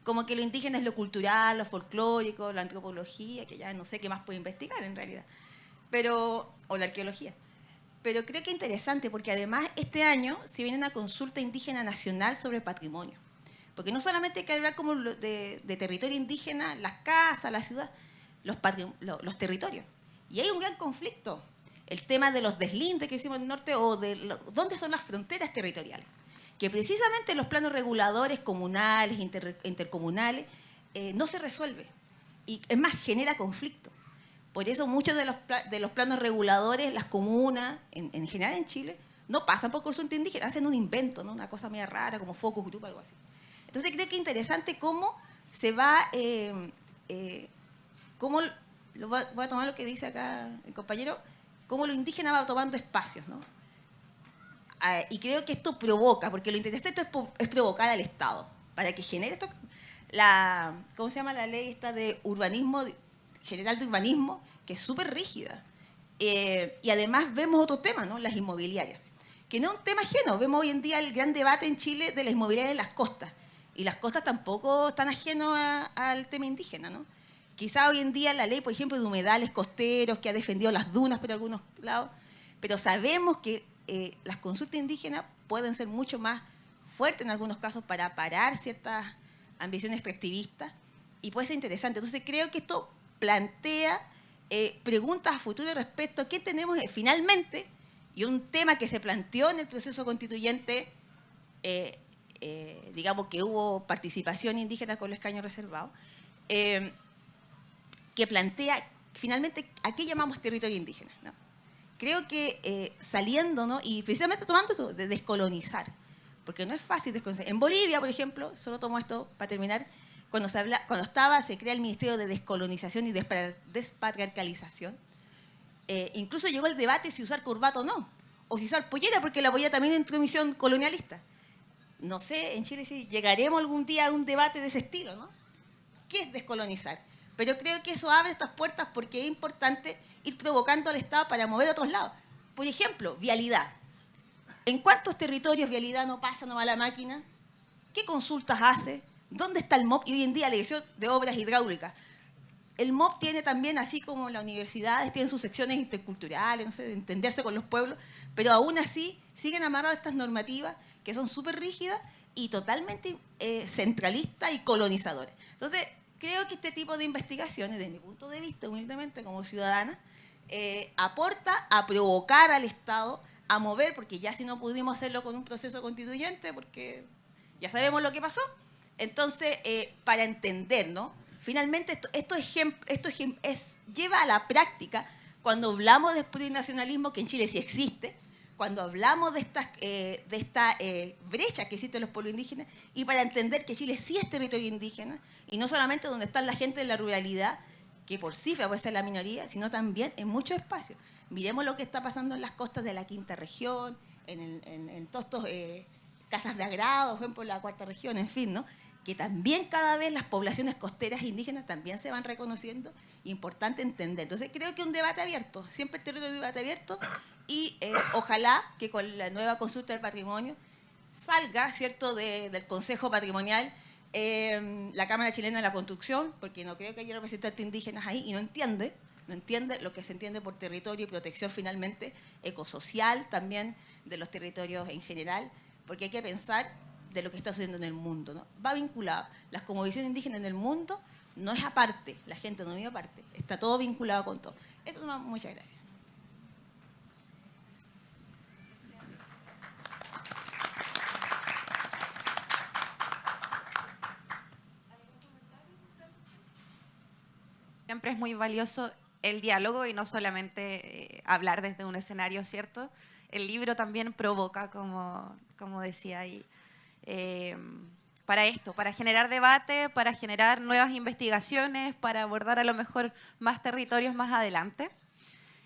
Como que lo indígena es lo cultural, lo folclórico, la antropología, que ya no sé qué más puedo investigar en realidad, o la arqueología. Pero creo que es interesante porque además este año se viene una consulta indígena nacional sobre patrimonio. Porque no solamente hay que hablar como de territorio indígena, las casas, la ciudad, los territorios. Y hay un gran conflicto. El tema de los deslindes que hicimos en el norte o dónde son las fronteras territoriales. Que precisamente los planos reguladores comunales, intercomunales, no se resuelve. Y es más, genera conflicto. Por eso muchos de los planos reguladores, las comunas, en general en Chile, no pasan por consulta indígena, hacen un invento, ¿no? Una cosa media rara, como focus group, algo así. Entonces creo que es interesante cómo se va cómo, voy a tomar lo que dice acá el compañero, cómo lo indígena va tomando espacios, ¿no? Y creo que esto provoca, porque lo interesante es provocar al Estado, para que genere esto, ¿cómo se llama la ley esta de urbanismo, general de urbanismo? Que es súper rígida. Y además vemos otro tema, ¿no? Las inmobiliarias, que no es un tema ajeno. Vemos hoy en día el gran debate en Chile de las inmobiliarias en las costas, y las costas tampoco están ajenos al tema indígena, ¿no? Quizá hoy en día la ley, por ejemplo, de humedales costeros, que ha defendido las dunas por algunos lados, pero sabemos que las consultas indígenas pueden ser mucho más fuertes en algunos casos para parar ciertas ambiciones extractivistas, y puede ser interesante. Entonces creo que esto plantea preguntas a futuro respecto a qué tenemos finalmente, y un tema que se planteó en el proceso constituyente, digamos que hubo participación indígena con los escaños reservados, que plantea finalmente a qué llamamos territorio indígena, ¿no? Creo que saliendo, ¿no? Y precisamente tomando eso de descolonizar, porque no es fácil descolonizar. En Bolivia, por ejemplo, solo tomo esto para terminar, cuando se crea el Ministerio de Descolonización y Despatriarcalización, incluso llegó el debate si usar corbata o no, o si usar pollera, porque la pollera también es intromisión colonialista. No sé, en Chile sí llegaremos algún día a un debate de ese estilo, ¿no? ¿Qué es descolonizar? Pero creo que eso abre estas puertas porque es importante ir provocando al Estado para mover a otros lados. Por ejemplo, vialidad. ¿En cuántos territorios vialidad no pasa, no va la máquina? ¿Qué consultas hace? ¿Dónde está el MOP? Y hoy en día la Dirección de Obras Hidráulicas. El MOP tiene también, así como las universidades, tienen sus secciones interculturales, no sé, de entenderse con los pueblos, pero aún así siguen amarrados a estas normativas que son súper rígidas y totalmente centralistas y colonizadoras. Entonces, creo que este tipo de investigaciones, desde mi punto de vista, humildemente, como ciudadana, aporta a provocar al Estado a mover, porque ya si no pudimos hacerlo con un proceso constituyente, porque ya sabemos lo que pasó, entonces, para entender, ¿no? Finalmente, esto lleva a la práctica, cuando hablamos de plurinacionalismo, que en Chile sí existe, cuando hablamos de esta brecha que existe en los pueblos indígenas, y para entender que Chile sí es territorio indígena, y no solamente donde está la gente de la ruralidad, que por cifra puede ser la minoría, sino también en muchos espacios. Miremos lo que está pasando en las costas de la quinta región, en todos estos casas de agrado, por ejemplo, en la cuarta región, en fin, ¿no? Que también cada vez las poblaciones costeras indígenas también se van reconociendo, importante entender. Entonces creo que un debate abierto, siempre el territorio de debate abierto, y ojalá que con la nueva consulta de patrimonio salga, ¿cierto?, del Consejo Patrimonial, la Cámara Chilena de la Construcción, porque no creo que haya representantes indígenas ahí, y no entiende lo que se entiende por territorio y protección finalmente ecosocial también de los territorios en general, porque hay que pensar de lo que está sucediendo en el mundo, ¿no? Va vinculado. La cosmovisión indígena en el mundo no es aparte, la gente no vive aparte, está todo vinculado con todo. Eso nomás, muchas gracias. Siempre es muy valioso el diálogo y no solamente hablar desde un escenario, ¿cierto? El libro también provoca, como decía ahí, para esto, para generar debate, para generar nuevas investigaciones, para abordar a lo mejor más territorios más adelante.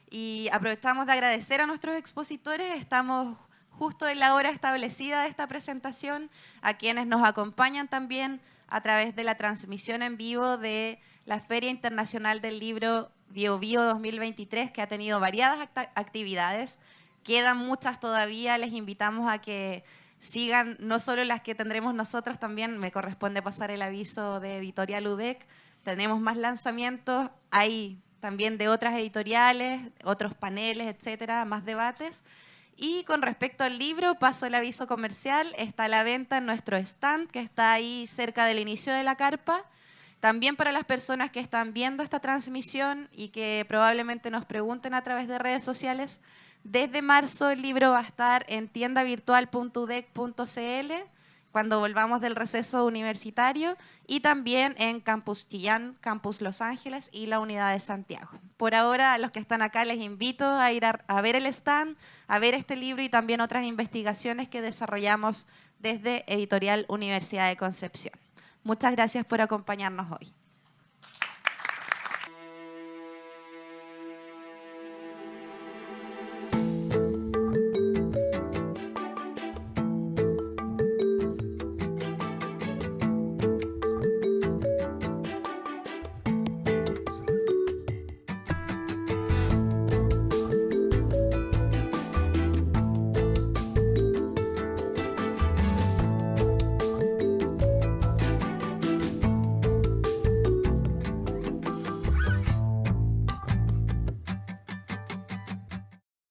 Y aprovechamos de agradecer a nuestros expositores, estamos justo en la hora establecida de esta presentación, a quienes nos acompañan también a través de la transmisión en vivo de la Feria Internacional del Libro Bio Bio 2023, que ha tenido variadas actividades, quedan muchas todavía, les invitamos a que sigan no solo las que tendremos nosotros, también me corresponde pasar el aviso de Editorial UDEC, tenemos más lanzamientos, hay también de otras editoriales, otros paneles, etcétera, más debates. Y con respecto al libro, paso el aviso comercial, está a la venta en nuestro stand, que está ahí cerca del inicio de la carpa. También para las personas que están viendo esta transmisión y que probablemente nos pregunten a través de redes sociales, desde marzo el libro va a estar en tiendavirtual.udec.cl cuando volvamos del receso universitario y también en Campus Chillán, Campus Los Ángeles y la Unidad de Santiago. Por ahora, a los que están acá les invito a ir a ver el stand, a ver este libro y también otras investigaciones que desarrollamos desde Editorial Universidad de Concepción. Muchas gracias por acompañarnos hoy.